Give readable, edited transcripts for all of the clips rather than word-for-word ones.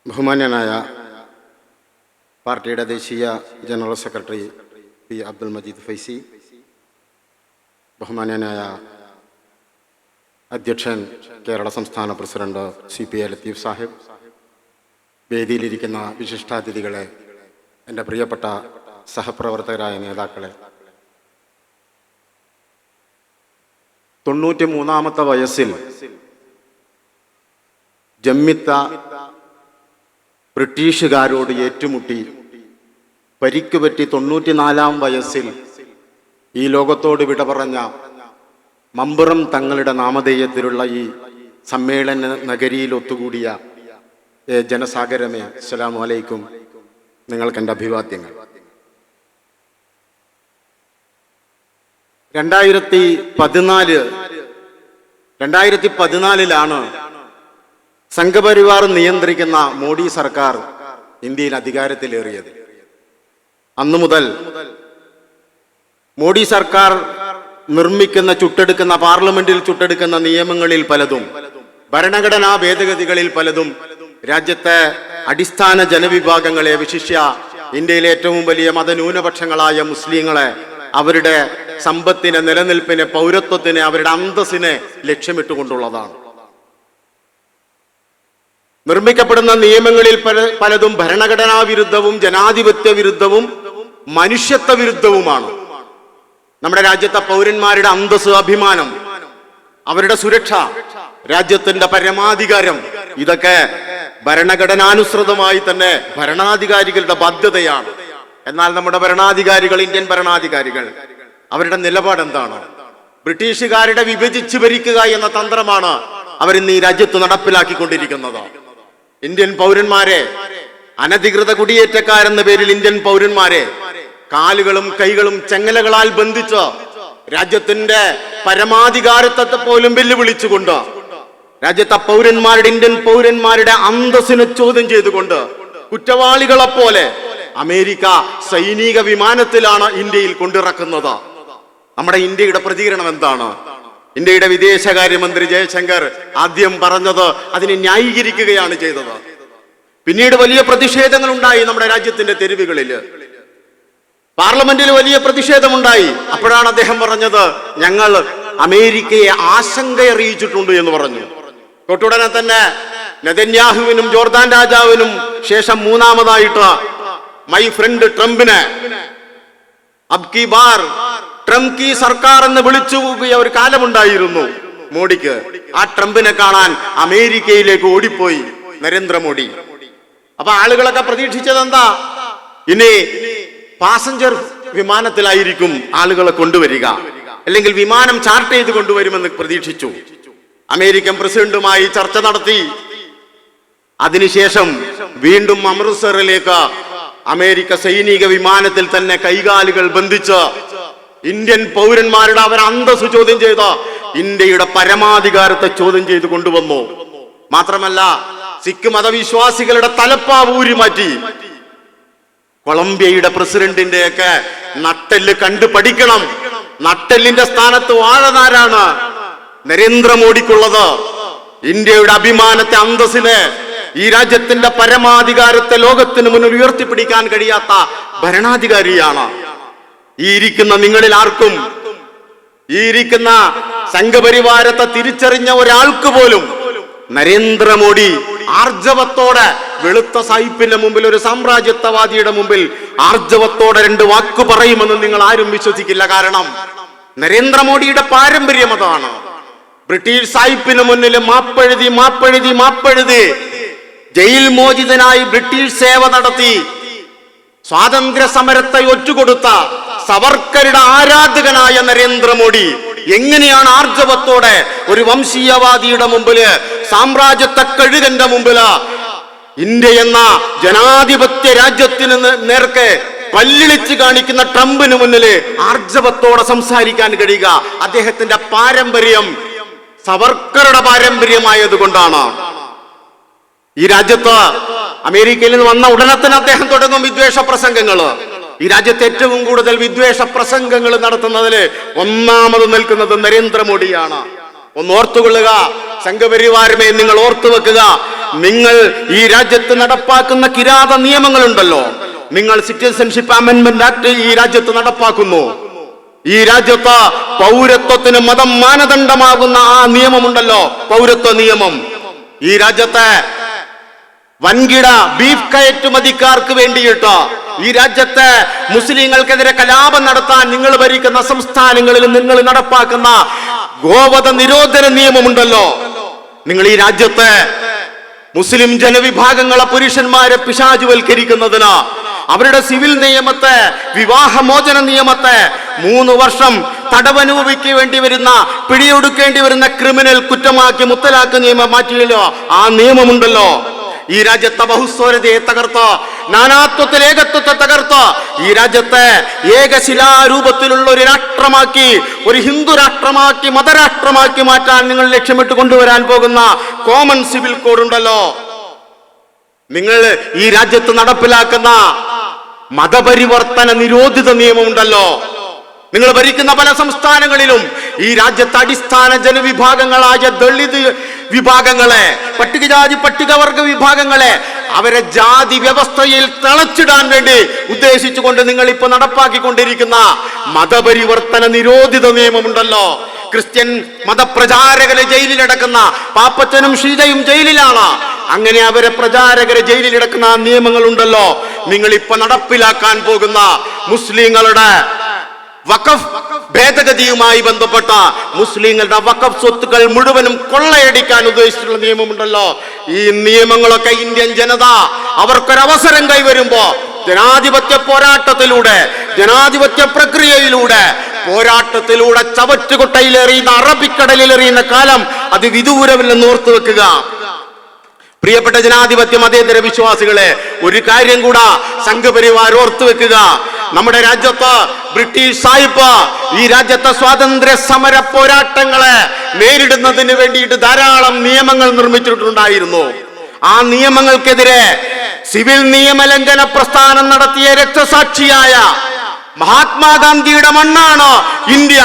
ബഹുമാന്യനായ പാർട്ടിയുടെ ദേശീയ general secretary P Abdul Majeed Faizy, ബഹുമാന്യനായ അധ്യക്ഷൻ കേരള സംസ്ഥാന പ്രസിഡന്റ് CPA ലത്തീഫ് സാഹിബ്, വേദിയിലിരിക്കുന്ന വിശിഷ്ടാതിഥികളെ, എൻ്റെ പ്രിയപ്പെട്ട സഹപ്രവർത്തകരായ നേതാക്കളെ, 93ാമത്തെ വയസ്സിൽ ജമ്മിത്ത ബ്രിട്ടീഷുകാരോട് ഏറ്റുമുട്ടി പരിക്കുപറ്റി 94ാം വയസ്സിൽ ഈ ലോകത്തോട് വിട പറഞ്ഞ മമ്പുറം തങ്ങളുടെ നാമധേയത്തിലുള്ള ഈ സമ്മേളന നഗരിയിൽ ഒത്തുകൂടിയ ജനസാഗരമേ, അസ്സലാമു അലൈക്കും. നിങ്ങൾക്ക് എൻ്റെ അഭിവാദ്യങ്ങൾ. 2014 സംഘപരിവാർ നിയന്ത്രിക്കുന്ന മോഡി സർക്കാർ ഇന്ത്യയിൽ അധികാരത്തിലേറിയത്. അന്നു മുതൽ മോഡി സർക്കാർ ചുട്ടെടുക്കുന്ന പാർലമെന്റിൽ ചുട്ടെടുക്കുന്ന നിയമങ്ങളിൽ പലതും, ഭരണഘടനാ ഭേദഗതികളിൽ പലതും രാജ്യത്തെ അടിസ്ഥാന ജനവിഭാഗങ്ങളെ, വിശിഷ്യ ഇന്ത്യയിലെ ഏറ്റവും വലിയ മതന്യൂനപക്ഷങ്ങളായ മുസ്ലിങ്ങളെ, അവരുടെ സമ്പത്തിനെ, നിലനിൽപ്പിനെ, പൗരത്വത്തിനെ, അവരുടെ അന്തസ്സിനെ ലക്ഷ്യമിട്ടുകൊണ്ടുള്ളതാണ്. നിർമ്മിക്കപ്പെടുന്ന നിയമങ്ങളിൽ പലതും ഭരണഘടനാ വിരുദ്ധവും ജനാധിപത്യ വിരുദ്ധവും മനുഷ്യത്വ വിരുദ്ധവുമാണ്. നമ്മുടെ രാജ്യത്തെ പൗരന്മാരുടെ അന്തസ്, അഭിമാനം, അവരുടെ സുരക്ഷ, രാജ്യത്തിന്റെ പരമാധികാരം, ഇതൊക്കെ ഭരണഘടനാനുസൃതമായി തന്നെ ഭരണാധികാരികളുടെ ബാധ്യതയാണ്. എന്നാൽ നമ്മുടെ ഭരണാധികാരികൾ, ഇന്ത്യൻ ഭരണാധികാരികൾ, അവരുടെ നിലപാട് എന്താണ്? ബ്രിട്ടീഷുകാരുടെ വിഭജിച്ച് ഭരിക്കുക എന്ന തന്ത്രമാണ് അവരിന്ന് ഈ രാജ്യത്ത് നടപ്പിലാക്കിക്കൊണ്ടിരിക്കുന്നത്. ഇന്ത്യൻ പൗരന്മാരെ, അനധികൃത കുടിയേറ്റക്കാരെന്ന പേരിൽ ഇന്ത്യൻ പൗരന്മാരെ കാലുകളും കൈകളും ചെങ്ങലകളാൽ ബന്ധിച്ച് രാജ്യത്തിന്റെ പരമാധികാരത്തെ പോലും വെല്ലുവിളിച്ചുകൊണ്ട്, രാജ്യത്തെ പൗരന്മാരുടെ, ഇന്ത്യൻ പൗരന്മാരുടെ അന്തസ്സിനെ ചോദ്യം ചെയ്തുകൊണ്ട്, കുറ്റവാളികളെ പോലെ അമേരിക്ക സൈനിക വിമാനത്തിലാണ് ഇന്ത്യയിൽ കൊണ്ടിറക്കുന്നത്. നമ്മുടെ ഇന്ത്യയുടെ പ്രതികരണം എന്താണ്? ഇന്ത്യയുടെ വിദേശകാര്യമന്ത്രി ജയശങ്കർ ആദ്യം പറഞ്ഞത് അതിനെ ന്യായീകരിക്കുകയാണ് ചെയ്തത്. പിന്നീട് വലിയ പ്രതിഷേധങ്ങൾ ഉണ്ടായി നമ്മുടെ രാജ്യത്തിന്റെ തെരുവുകളിൽ, പാർലമെന്റിൽ വലിയ പ്രതിഷേധമുണ്ടായി. അപ്പോഴാണ് അദ്ദേഹം പറഞ്ഞത്, ഞങ്ങൾ അമേരിക്കയെ ആശങ്കയറിയിച്ചിട്ടുണ്ട് എന്ന് പറഞ്ഞു. തൊട്ടുടനെ തന്നെ നെതന്യാഹുവിനും ജോർദാൻ രാജാവിനും ശേഷം മൂന്നാമതായിട്ട് മൈ ഫ്രണ്ട് ട്രംപിനെ അബ് കി ബാർ ട്രംപ് കി സർക്കാർ എന്ന് വിളിച്ചു പോകിയ ഒരു കാലമുണ്ടായിരുന്നു മോഡിക്ക്. ആ ട്രംപിനെ കാണാൻ അമേരിക്കയിലേക്ക് ഓടിപ്പോയി നരേന്ദ്രമോദി. അപ്പൊ ആളുകളൊക്കെ പ്രതീക്ഷിച്ചത് എന്താ? ഇനി പാസഞ്ചർ വിമാനത്തിലായിരിക്കും ആളുകളെ കൊണ്ടുവരിക, അല്ലെങ്കിൽ വിമാനം ചാർട്ട് ചെയ്ത് കൊണ്ടുവരുമെന്ന് പ്രതീക്ഷിച്ചു. അമേരിക്കൻ പ്രസിഡന്റുമായി ചർച്ച നടത്തി. അതിനുശേഷം വീണ്ടും അമൃത്സറിലേക്ക് അമേരിക്ക സൈനിക വിമാനത്തിൽ തന്നെ കൈകാലുകൾ ബന്ധിച്ച് ഇന്ത്യൻ പൗരന്മാരുടെ അവർ അന്തസ് ചോദ്യം ചെയ്ത ഇന്ത്യയുടെ പരമാധികാരത്തെ ചോദ്യം ചെയ്ത് കൊണ്ടുവന്നു. മാത്രമല്ല, സിഖ് മതവിശ്വാസികളുടെ തലപ്പാവ് ഊരി മാറ്റി. കൊളംബിയയുടെ പ്രസിഡന്റിന്റെയൊക്കെ നട്ടെല്ല് കണ്ടു പഠിക്കണം. നട്ടെല്ലിന്റെ സ്ഥാനത്ത് വാഴനാരാണ് നരേന്ദ്രമോദിക്കുള്ളത്. ഇന്ത്യയുടെ അഭിമാനത്തെ, അന്തസ്സിനെ, ഈ രാജ്യത്തിന്റെ പരമാധികാരത്തെ ലോകത്തിന് മുന്നിൽ ഉയർത്തിപ്പിടിക്കാൻ കഴിയാത്ത ഭരണാധികാരിയാണ്. ഈ ഇരിക്കുന്ന നിങ്ങളിൽ ആർക്കും, ഈ ഇരിക്കുന്ന സംഘപരിവാരത്തെ തിരിച്ചറിഞ്ഞ ഒരാൾക്ക് പോലും നരേന്ദ്രമോദി ആർജവത്തോടെ, വെളുത്ത സായിപ്പിന്റെ മുമ്പിൽ, ഒരു സാമ്രാജ്യത്വവാദിയുടെ മുമ്പിൽ ആർജവത്തോടെ 2 വാക്ക് പറയുമെന്ന് നിങ്ങൾ ആരും വിശ്വസിക്കില്ല. കാരണം നരേന്ദ്രമോദിയുടെ പാരമ്പര്യം അതാണ്. ബ്രിട്ടീഷ് സായിപ്പിന് മുന്നിൽ മാപ്പെഴുതി ജയിൽ മോചിതനായി ബ്രിട്ടീഷ് സേവ നടത്തി സ്വാതന്ത്ര്യ സമരത്തെ ഒറ്റുകൊടുത്ത സവർക്കറുടെ ആരാധകനായ നരേന്ദ്രമോദി എങ്ങനെയാണ് ആർജവത്തോടെ ഒരു വംശീയവാദിയുടെ മുമ്പില്, സാമ്രാജ്യത്തെ കഴുകന്റെ മുമ്പില്, ഇന്ത്യ എന്ന ജനാധിപത്യ രാജ്യത്തിന് നേർക്ക് പല്ലിളിച്ച് കാണിക്കുന്ന ട്രംപിന് മുന്നില് ആർജവത്തോടെ സംസാരിക്കാൻ കഴിയുക? അദ്ദേഹത്തിന്റെ പാരമ്പര്യം സവർക്കറുടെ പാരമ്പര്യമായത് കൊണ്ടാണ്. ഈ രാജ്യത്ത് അമേരിക്കയിൽ നിന്ന് വന്ന ഉടനെ തന്നെ അദ്ദേഹം തുടങ്ങും വിദ്വേഷ പ്രസംഗങ്ങള്. ഈ രാജ്യത്ത് ഏറ്റവും കൂടുതൽ വിദ്വേഷ പ്രസംഗങ്ങൾ നടത്തുന്നതിൽ ഒന്നാമത് നിൽക്കുന്നത് നരേന്ദ്രമോദിയാണ്. ഒന്ന് ഓർത്തുകൊള്ളുക, സംഘപരിവാരമേ, നിങ്ങൾ ഓർത്തു വെക്കുക. നിങ്ങൾ ഈ രാജ്യത്ത് നടപ്പാക്കുന്ന കിരാത നിയമങ്ങളുണ്ടല്ലോ, നിങ്ങൾ സിറ്റിസൺഷിപ്പ് അമെൻഡ്മെന്റ് ആക്ട് ഈ രാജ്യത്ത് നടപ്പാക്കുന്നു. ഈ രാജ്യത്ത് പൗരത്വത്തിന് മതം മാനദണ്ഡമാകുന്ന ആ നിയമമുണ്ടല്ലോ, പൗരത്വ നിയമം. ഈ രാജ്യത്തെ വൻകിട ബീഫ് കയറ്റുമതിക്കാർക്ക് വേണ്ടിയിട്ട് ഈ രാജ്യത്തെ മുസ്ലിങ്ങൾക്കെതിരെ കലാപം നടത്താൻ നിങ്ങൾ ഭരിക്കുന്ന സംസ്ഥാനങ്ങളിൽ നിങ്ങൾ നടപ്പാക്കുന്ന ഗോവധ നിരോധന നിയമമുണ്ടല്ലോ. നിങ്ങൾ ഈ രാജ്യത്തെ മുസ്ലിം ജനവിഭാഗങ്ങളെ പുരുഷന്മാരെ പിശാചുവൽക്കരിക്കുന്നതിന് അവരുടെ സിവിൽ നിയമത്തെ, വിവാഹമോചന നിയമത്തെ 3 വർഷം തടവനുഭവിക്കേണ്ടി വരുന്ന, പിടിയൊടുക്കേണ്ടി വരുന്ന ക്രിമിനൽ കുറ്റമാക്കി മുത്തലാഖ് നിയമം മാറ്റിയല്ലോ, ആ നിയമമുണ്ടല്ലോ. ഈ രാജ്യത്തെ ബഹുസ്വരതയെ തകർത്ത്, നാനാത്വത്തിൽ ഏകത്വത്തെ തകർത്ത് ഈ രാജ്യത്തെ ഏകശിലാരൂപത്തിലുള്ള ഒരു രാഷ്ട്രമാക്കി, ഒരു ഹിന്ദു രാഷ്ട്രമാക്കി, മതരാഷ്ട്രമാക്കി മാറ്റാൻ നിങ്ങൾ ലക്ഷ്യമിട്ട് കൊണ്ടുവരാൻ പോകുന്ന കോമൺ സിവിൽ കോഡ് ഉണ്ടല്ലോ. നിങ്ങൾ ഈ രാജ്യത്ത് നടപ്പിലാക്കുന്ന മതപരിവർത്തന നിരോധിത നിയമമുണ്ടല്ലോ. നിങ്ങൾ ഭരിക്കുന്ന പല സംസ്ഥാനങ്ങളിലും ഈ രാജ്യത്തെ അടിസ്ഥാന ജനവിഭാഗങ്ങളായ ദളിത് വിഭാഗങ്ങളെ, പട്ടികജാതി പട്ടികവർഗ വിഭാഗങ്ങളെ അവരെ ജാതി വ്യവസ്ഥയിൽ തിളച്ചിടാൻ വേണ്ടി ഉദ്ദേശിച്ചുകൊണ്ട് നിങ്ങൾ ഇപ്പൊ നടപ്പാക്കിക്കൊണ്ടിരിക്കുന്ന മതപരിവർത്തന നിരോധിത നിയമമുണ്ടല്ലോ. ക്രിസ്ത്യൻ മതപ്രചാരകരെ ജയിലിലടക്കുന്ന, പാപ്പച്ചനും ഷീജയും ജയിലിലാണ്. അങ്ങനെ അവരെ പ്രചാരകരെ ജയിലിലടക്കുന്ന നിയമങ്ങളുണ്ടല്ലോ. നിങ്ങൾ ഇപ്പൊ നടപ്പിലാക്കാൻ പോകുന്ന മുസ്ലിങ്ങളുടെ വഖഫ് ഭേദഗതിയുമായി ബന്ധപ്പെട്ട മുസ്ലിങ്ങളുടെ വഖഫ് സ്വത്തുക്കൾ മുഴുവനും കൊള്ളയടിക്കാൻ ഉദ്ദേശിച്ചിട്ടുള്ള നിയമമുണ്ടല്ലോ. ഈ നിയമങ്ങളൊക്കെ ഇന്ത്യൻ ജനത അവർക്കൊരവസരം കൈവരുമ്പോ ജനാധിപത്യ പോരാട്ടത്തിലൂടെ, ജനാധിപത്യ പ്രക്രിയയിലൂടെ, പോരാട്ടത്തിലൂടെ ചവറ്റുകൊട്ടയിലെറിയുന്ന, അറബിക്കടലിലെറിയുന്ന കാലം അത് വിദൂരമില്ലെന്ന് ഓർത്തു വെക്കുക. പ്രിയപ്പെട്ട ജനാധിപത്യ മതേതര വിശ്വാസികളെ, ഒരു കാര്യം കൂടെ സംഘപരിവാർ ഓർത്തു വെക്കുക. നമ്മുടെ രാജ്യത്ത് ബ്രിട്ടീഷ് സാഹിബ് ഈ രാജ്യത്തെ സ്വാതന്ത്ര്യ സമര പോരാട്ടങ്ങളെ നേരിടുന്നതിന് വേണ്ടിയിട്ട് ധാരാളം നിയമങ്ങൾ നിർമ്മിച്ചിട്ടുണ്ടായിരുന്നു. ആ നിയമങ്ങൾക്കെതിരെ സിവിൽ നിയമലംഘന പ്രസ്ഥാനം നടത്തിയ രക്തസാക്ഷിയായ മഹാത്മാഗാന്ധിയുടെ മണ്ണാണ് ഇന്ത്യ.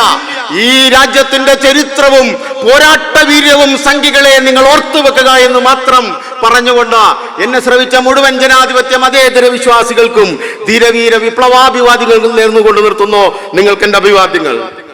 ഈ രാജ്യത്തിന്റെ ചരിത്രവും പോരാട്ട വീര്യവും സംഖ്യകളെ നിങ്ങൾ ഓർത്തുവെക്കുക എന്ന് മാത്രം പറഞ്ഞുകൊണ്ട് എന്നെ ശ്രവിച്ച മുഴുവൻ ജനാധിപത്യ മതേതര വിശ്വാസികൾക്കും ധീരവീര വിപ്ലവാഭിവാദികൾക്കും നേർന്നുകൊണ്ട് നിർത്തുന്നു നിങ്ങൾക്ക് എന്റെ അഭിവാദ്യങ്ങൾ.